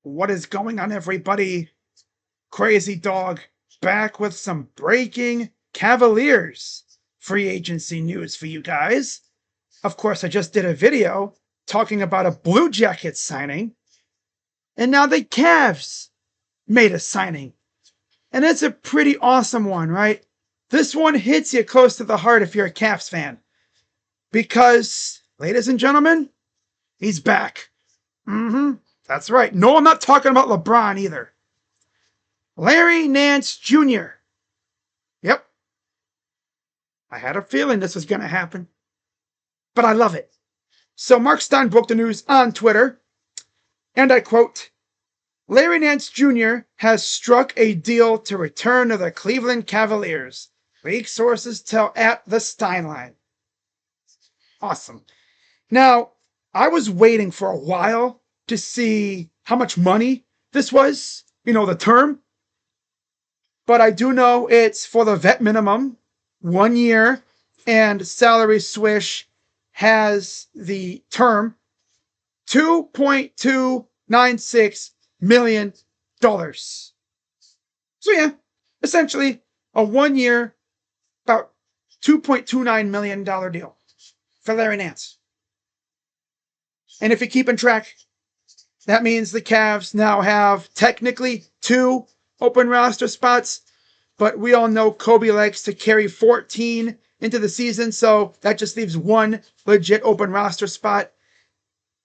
What is going on, everybody? Crazy Dog back with some breaking Cavaliers free agency news for you guys. Of course, I just did a video talking about a Blue Jackets signing, and now the Cavs made a signing. And it's a pretty awesome one, right? This one hits you close to the heart if you're a Cavs fan. Because, ladies and gentlemen, he's back. That's right. No, I'm not talking about LeBron either. Larry Nance Jr. Yep. I had a feeling this was going to happen. But I love it. So Mark Stein broke the news on Twitter. And I quote, Larry Nance Jr. has struck a deal to return to the Cleveland Cavaliers. League sources tell at the Steinline. Awesome. Now, I was waiting for a while to see how much money this was, the term. But I do know it's for the vet minimum, 1 year, and Salary Swish has the term $2.296 million. So yeah, essentially a 1 year, about $2.29 million deal for Larry Nance. And if you're keeping track, that means the Cavs now have technically 2 open roster spots, but we all know Kobe likes to carry 14 into the season, so that just leaves 1 legit open roster spot.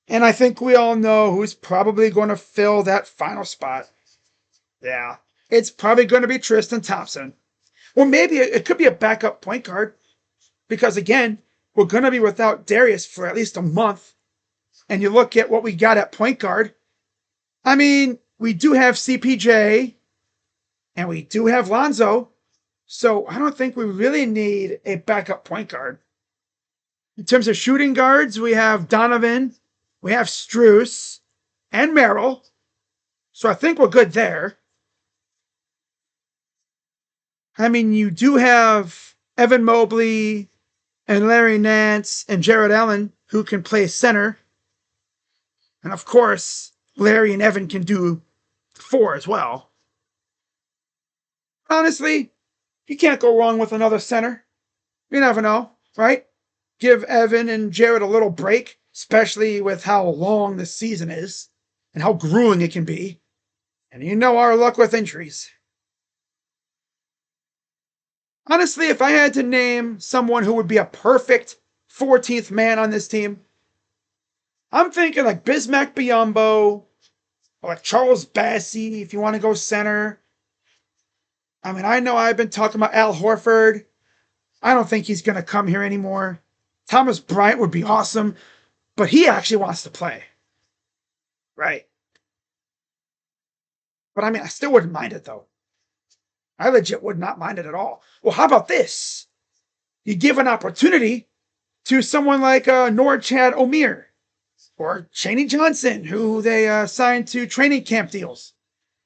And I think we all know who's probably going to fill that final spot. Yeah, it's probably going to be Tristan Thompson. Or maybe it could be a backup point guard, because again, we're going to be without Darius for at least a month. And you look at what we got at point guard. I mean, we do have CPJ, and we do have Lonzo, so I don't think we really need a backup point guard. In terms of shooting guards, we have Donovan, we have Strus, and Merrill, so I think we're good there. I mean, you do have Evan Mobley and Larry Nance and Jared Allen who can play center. And of course, Larry and Evan can do 4 as well. Honestly, you can't go wrong with another center. You never know, right? Give Evan and Jared a little break, especially with how long the season is and how grueling it can be. And you know our luck with injuries. Honestly, if I had to name someone who would be a perfect 14th man on this team, I'm thinking like Bismack Biyombo, or like Charles Bassey, if you want to go center. I mean, I know I've been talking about Al Horford. I don't think he's going to come here anymore. Thomas Bryant would be awesome, but he actually wants to play. Right. But I mean, I still wouldn't mind it, though. I legit would not mind it at all. Well, how about this? You give an opportunity to someone like Norchad Omir or Chaney Johnson, who they signed to training camp deals.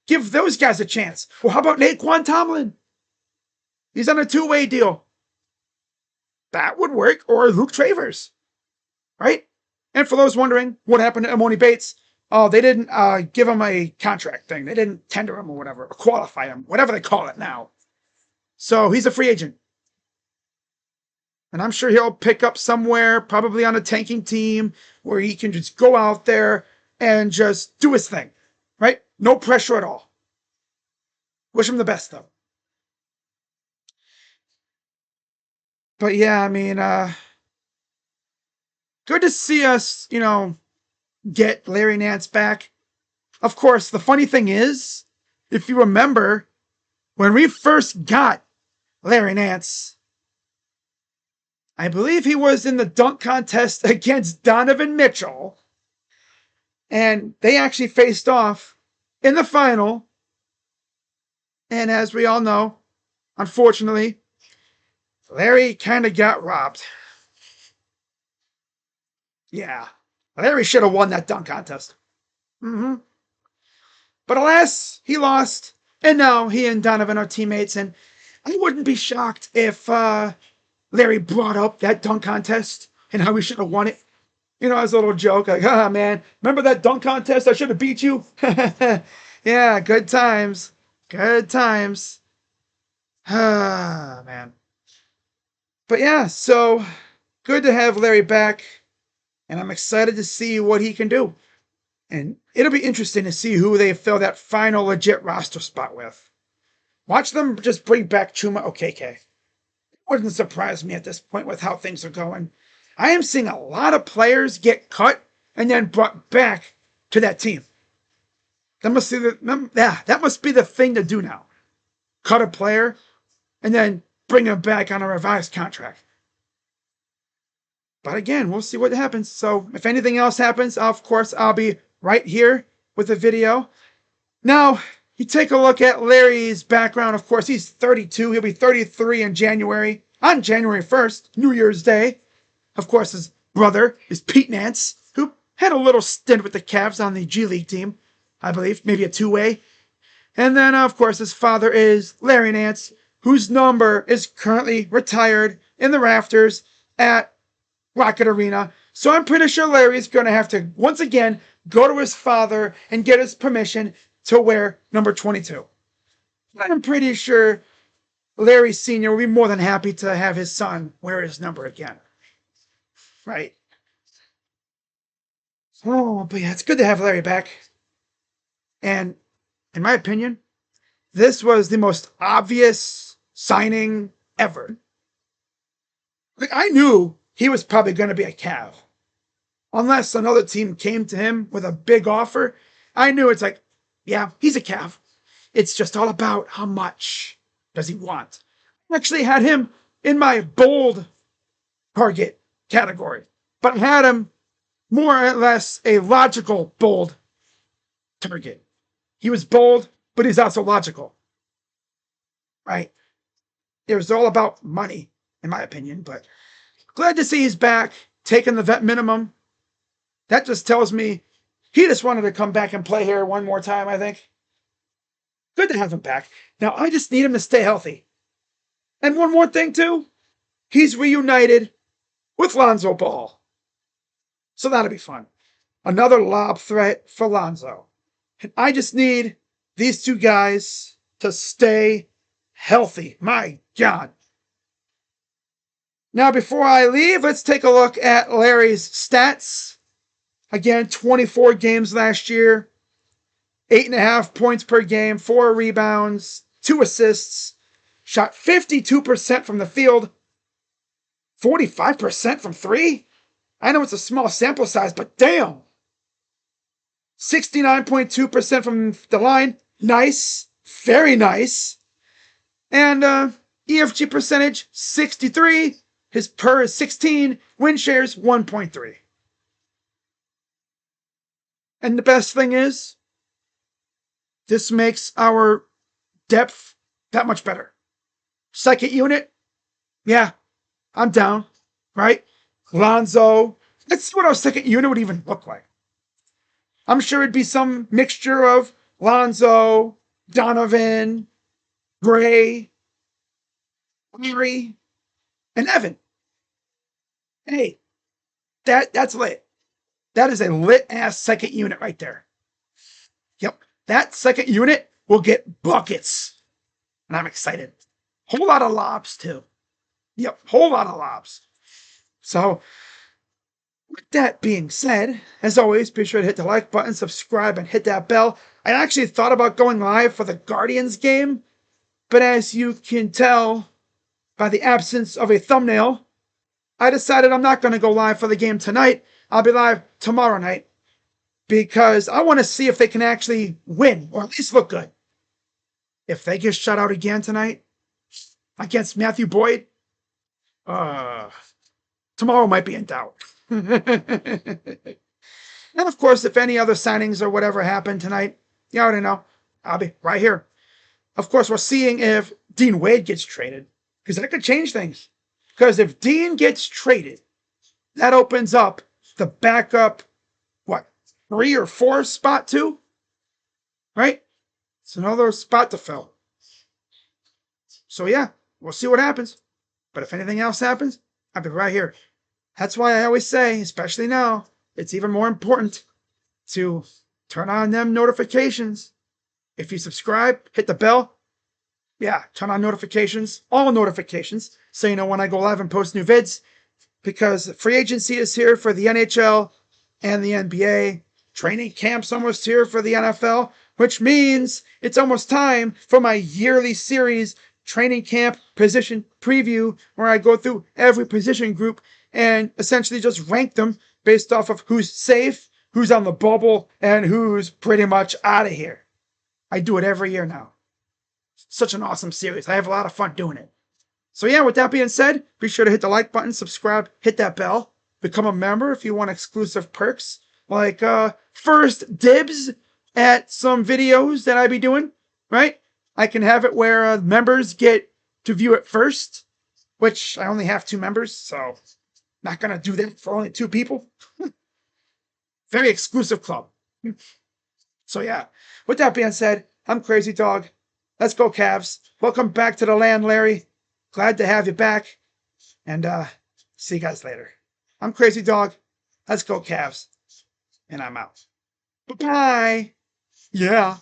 Give those guys a chance. Well, how about Naquan Tomlin? He's on a 2-way deal. That would work. Or Luke Travers. Right? And for those wondering what happened to Emoni Bates, they didn't give him a contract thing. They didn't tender him or whatever, or qualify him, whatever they call it now. So he's a free agent. And I'm sure he'll pick up somewhere, probably on a tanking team, where he can just go out there and just do his thing. Right? No pressure at all. Wish him the best, though. But yeah, I mean, good to see us, get Larry Nance back. Of course, the funny thing is, if you remember, when we first got Larry Nance, I believe he was in the dunk contest against Donovan Mitchell. And they actually faced off in the final. And as we all know, unfortunately, Larry kind of got robbed. Yeah, Larry should have won that dunk contest. But alas, he lost. And now he and Donovan are teammates. And I wouldn't be shocked if Larry brought up that dunk contest and how he should have won it. You know, as a little joke, like, ah, man, remember that dunk contest? I should have beat you. Yeah, good times. Good times. Ah, man. But yeah, so good to have Larry back, and I'm excited to see what he can do. And it'll be interesting to see who they fill that final legit roster spot with. Watch them just bring back Chuma Okeke. Wouldn't surprise me at this point with how things are going. I am seeing a lot of players get cut and then brought back to that team. That must be the thing to do now. Cut a player and then bring him back on a revised contract. But again, we'll see what happens. So if anything else happens, of course, I'll be right here with a video. Now, you take a look at Larry's background. Of course, he's 32. He'll be 33 in January. On January 1st, New Year's Day. Of course, his brother is Pete Nance, who had a little stint with the Cavs on the G League team, I believe, maybe a two-way. And then, of course, his father is Larry Nance, whose number is currently retired in the rafters at Rocket Arena. So I'm pretty sure Larry's going to have to, once again, go to his father and get his permission to wear number 22. I'm pretty sure Larry Sr. will be more than happy to have his son wear his number again. Right? Oh, but yeah, it's good to have Larry back. And in my opinion, this was the most obvious signing ever. Like, I knew he was probably going to be a Cav. Unless another team came to him with a big offer, I knew it's like, yeah, he's a Cav. It's just all about how much does he want. I actually had him in my bold target category, but had him more or less a logical bold target. He was bold, but he's also logical. Right? It was all about money, in my opinion, but glad to see he's back, taking the vet minimum. That just tells me he just wanted to come back and play here one more time, I think. Good to have him back. Now, I just need him to stay healthy. And one more thing, too. He's reunited with Lonzo Ball. So that'll be fun. Another lob threat for Lonzo. And I just need these two guys to stay healthy. My God. Now, before I leave, let's take a look at Larry's stats. Again, 24 games last year, 8.5 points per game, 4 rebounds, 2 assists, shot 52% from the field, 45% from 3. I know it's a small sample size, but damn. 69.2% from the line. Nice. Very nice. And EFG percentage, 63. His per is 16. Win shares, 1.3. And the best thing is, this makes our depth that much better. Second unit, yeah, I'm down, right? Lonzo. Let's see what our second unit would even look like. I'm sure it'd be some mixture of Lonzo, Donovan, Gray, Larry, and Evan. Hey, that's lit. That is a lit-ass second unit right there. Yep, that second unit will get buckets. And I'm excited. Whole lot of lobs, too. Yep, whole lot of lobs. So, with that being said, as always, be sure to hit the like button, subscribe, and hit that bell. I actually thought about going live for the Guardians game, but as you can tell by the absence of a thumbnail, I decided I'm not going to go live for the game tonight. I'll be live tomorrow night because I want to see if they can actually win or at least look good. If they get shut out again tonight against Matthew Boyd, tomorrow might be in doubt. And of course, if any other signings or whatever happen tonight, you already know, I'll be right here. Of course, we're seeing if Dean Wade gets traded, because that could change things. Because if Dean gets traded, that opens up the backup, 3 or 4 spot too? Right? It's another spot to fill. So yeah, we'll see what happens. But if anything else happens, I'll be right here. That's why I always say, especially now, it's even more important to turn on them notifications. If you subscribe, hit the bell. Yeah, turn on notifications, all notifications, so you know when I go live and post new vids. Because free agency is here for the NHL and the NBA. Training camp's almost here for the NFL, which means it's almost time for my yearly series, Training Camp Position Preview, where I go through every position group and essentially just rank them based off of who's safe, who's on the bubble, and who's pretty much out of here. I do it every year now. Such an awesome series. I have a lot of fun doing it. So yeah, with that being said, be sure to hit the like button, subscribe, hit that bell, become a member if you want exclusive perks like first dibs at some videos that I be doing, right? I can have it where members get to view it first, which I only have 2 members, so not gonna do that for only 2 people. Very exclusive club. So yeah, with that being said, I'm Crazy Dog. Let's go Cavs. Welcome back to the land, Larry. Glad to have you back. And see you guys later. I'm Crazy Dog. Let's go Cavs. And I'm out. Bye-bye. Yeah.